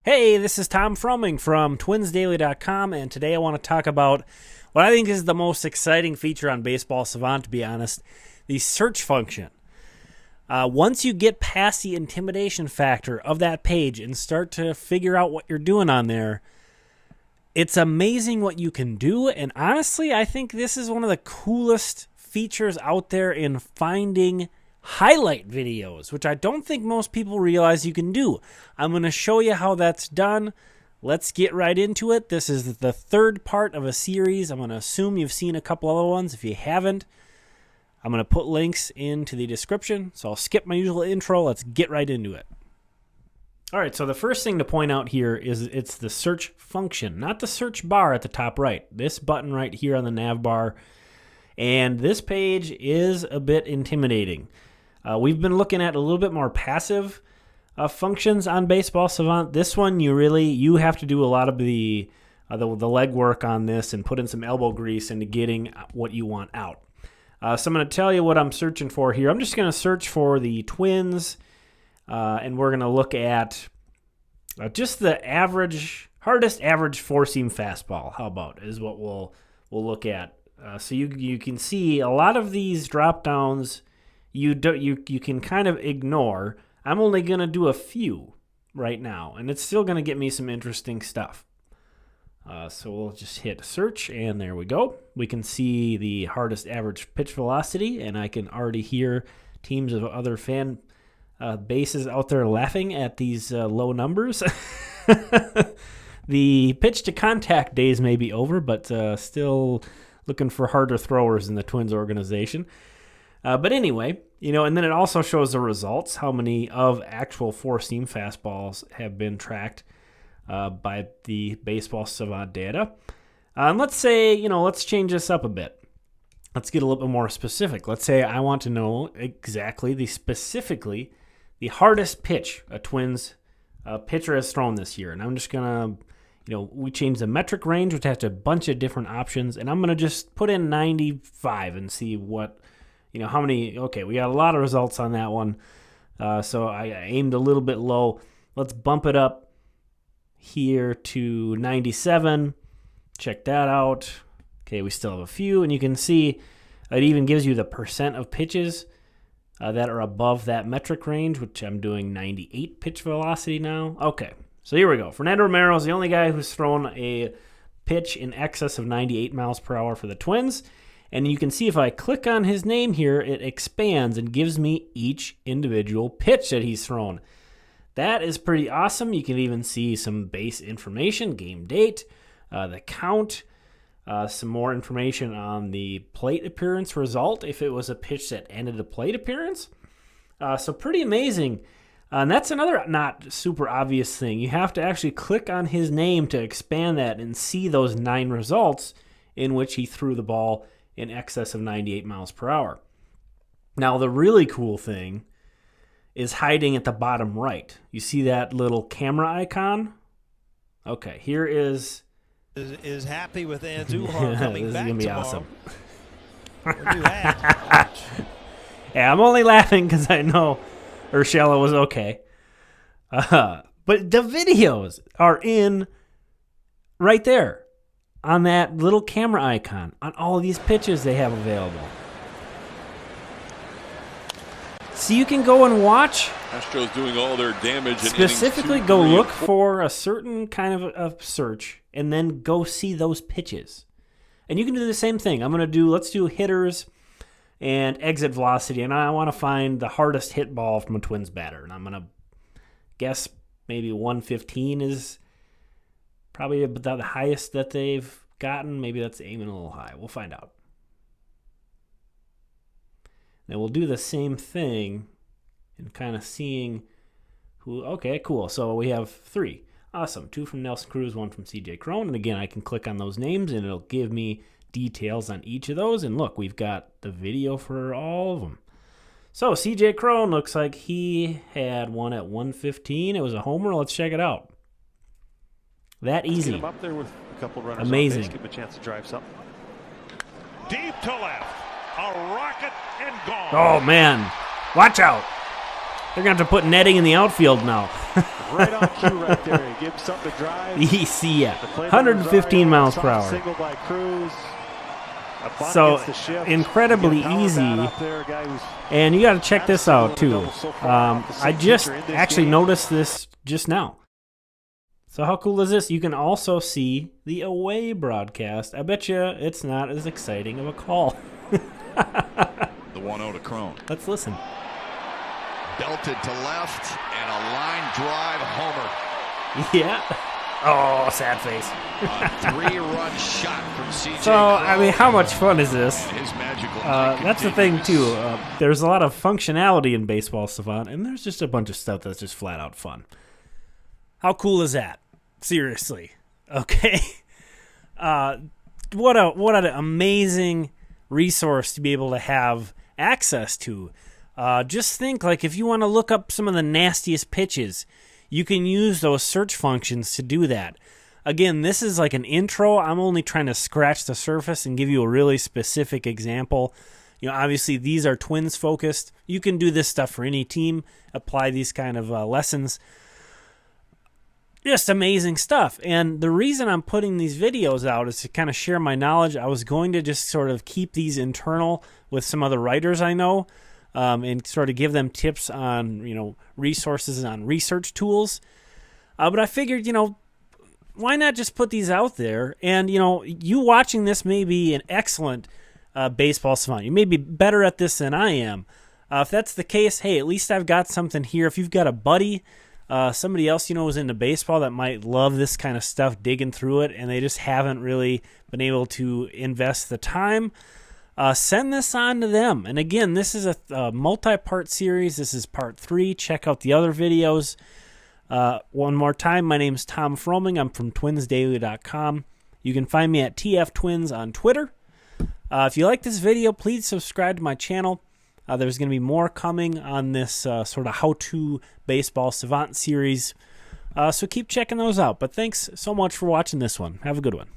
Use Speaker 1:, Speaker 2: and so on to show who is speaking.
Speaker 1: Hey, this is Tom Froming from twinsdaily.com, and today I want to talk about what I think is the most exciting feature on Baseball Savant, to be honest, the search function. Once you get past the intimidation factor of that page and start to figure out what you're doing on there, it's amazing what you can do, and honestly, I think this is one of the coolest features out there in finding highlight videos, which I don't think most people realize you can do. I'm going to show you how that's done. Let's get right into it. This is the third part of a series. I'm going to assume you've seen a couple other ones. If you haven't, I'm going to put links into the description, so I'll skip my usual intro. Let's get right into it. All right, so the first thing to point out here is it's the search function, not the search bar at the top right. This button right here on the nav bar, and this page is a bit intimidating. We've been looking at a little bit more passive functions on Baseball Savant. This one, you have to do a lot of the legwork on this and put in some elbow grease into getting what you want out. So I'm going to tell you what I'm searching for here. I'm just going to search for the Twins, and we're going to look at just the hardest average four-seam fastball. How about is what we'll look at. So you can see a lot of these drop downs. You can kind of ignore. I'm only going to do a few right now, and it's still going to get me some interesting stuff. So we'll just hit search, and there we go. We can see the hardest average pitch velocity, and I can already hear teams of other fan bases out there laughing at these low numbers. The pitch to contact days may be over, but still looking for harder throwers in the Twins organization. But anyway, and then it also shows the results, how many of actual four-seam fastballs have been tracked by the Baseball Savant data. And let's say, let's change this up a bit. Let's get a little bit more specific. Let's say I want to know specifically the hardest pitch a Twins pitcher has thrown this year. And I'm just going to, we changed the metric range, which has a bunch of different options. And I'm going to just put in 95 and see what... how many, okay, we got a lot of results on that one. So I aimed a little bit low. Let's bump it up here to 97. Check that out. Okay, we still have a few, and you can see it even gives you the percent of pitches that are above that metric range, which I'm doing 98 pitch velocity now. Okay, so here we go. Fernando Romero is the only guy who's thrown a pitch in excess of 98 miles per hour for the Twins. And you can see if I click on his name here, it expands and gives me each individual pitch that he's thrown. That is pretty awesome. You can even see some base information, game date, the count, some more information on the plate appearance result if it was a pitch that ended a plate appearance. So pretty amazing. And that's another not super obvious thing. You have to actually click on his name to expand that and see those 9 results in which he threw the ball in excess of 98 miles per hour. Now, the really cool thing is hiding at the bottom right. You see that little camera icon? Okay, here is
Speaker 2: happy with Andujar coming
Speaker 1: this
Speaker 2: back
Speaker 1: is gonna be
Speaker 2: tomorrow.
Speaker 1: awesome.
Speaker 2: We'll do that.
Speaker 1: Yeah, I'm only laughing because I know Urshela was okay. But the videos are in right there on that little camera icon on all of these pitches they have available. So you can go and watch.
Speaker 3: Astros doing all their damage.
Speaker 1: Specifically go look for a certain kind of a search and then go see those pitches. And you can do the same thing. Let's do hitters and exit velocity. And I want to find the hardest hit ball from a Twins batter. And I'm going to guess maybe 115 is probably about the highest that they've gotten. Maybe that's aiming a little high. We'll find out. Now we'll do the same thing and kind of seeing who. Okay, cool. So we have 3. Awesome. 2 from Nelson Cruz, 1 from CJ Cron. And again, I can click on those names and it'll give me details on each of those. And look, we've got the video for all of them. So CJ Cron looks like he had one at 115. It was a homer. Let's check it out. That easy.
Speaker 4: Get him up there with a couple runners
Speaker 1: amazing.
Speaker 4: On base, give him a chance to drive something.
Speaker 5: Deep to left. A rocket and gone.
Speaker 1: Oh, man. Watch out. They're going to have to put netting in the outfield now.
Speaker 5: Right on cue right there. Give him something to drive.
Speaker 1: Easy, yeah.
Speaker 5: The play
Speaker 1: 115 miles per hour.
Speaker 5: Single by Cruz. A bunt
Speaker 1: So,
Speaker 5: gets the shift.
Speaker 1: incredibly
Speaker 5: You get a power
Speaker 1: easy.
Speaker 5: bat up there, a guy who's
Speaker 1: And you got to check this out, too.
Speaker 5: double so far off the
Speaker 1: I
Speaker 5: sixth
Speaker 1: just
Speaker 5: pitcher in this
Speaker 1: actually
Speaker 5: game.
Speaker 1: noticed this just now. So how cool is this? You can also see the away broadcast. I bet you it's not as exciting of a call.
Speaker 3: The 1-0 to Crone.
Speaker 1: Let's listen.
Speaker 6: Belted to left and a line drive homer.
Speaker 1: Yeah. Oh, sad face.
Speaker 6: A 3-run shot from CJ.
Speaker 1: So, I mean, how much fun is this?
Speaker 6: His magical
Speaker 1: That's the thing, too. There's a lot of functionality in Baseball Savant, and there's just a bunch of stuff that's just flat out fun. How cool is that? Seriously. Okay. What an amazing resource to be able to have access to. Just think, like, if you want to look up some of the nastiest pitches, you can use those search functions to do that. Again, this is like an intro. I'm only trying to scratch the surface and give you a really specific example. You know, obviously these are Twins focused. You can do this stuff for any team, apply these kind of lessons. Just amazing stuff. And the reason I'm putting these videos out is to kind of share my knowledge. I was going to just sort of keep these internal with some other writers I know, and sort of give them tips on, you know, resources on research tools. But I figured, you know, why not just put these out there? And, you know, you watching this may be an excellent baseball savant. You may be better at this than I am. If that's the case, hey, at least I've got something here. If you've got a buddy, somebody else you know is into baseball that might love this kind of stuff, digging through it, and they just haven't really been able to invest the time, send this on to them. And again, this is a multi-part series. This is part 3. Check out the other videos. One more time, my name's Tom Froming. I'm from twinsdaily.com. You can find me at TFTwins on Twitter. If you like this video, please subscribe to my channel. There's going to be more coming on this sort of how-to baseball savant series. So keep checking those out. But thanks so much for watching this one. Have a good one.